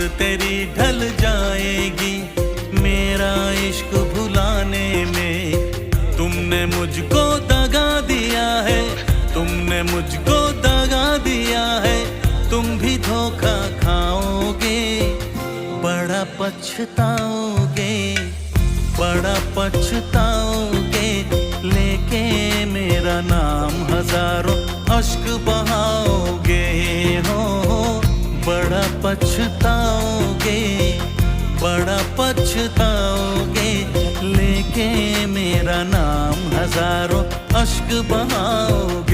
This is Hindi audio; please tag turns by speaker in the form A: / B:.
A: तेरी ढल जाएगी मेरा इश्क भुलाने में। तुमने मुझको दगा दिया है, तुमने मुझको दगा दिया है, तुम भी धोखा खाओगे, बड़ा पछताओगे, बड़ा पछताओगे। लेके मेरा नाम हजारों अश्क बहाओगे हो, बड़ा पछताओगे, बड़ा पछताओगे। लेके मेरा नाम हजारों अश्क बहाओगे।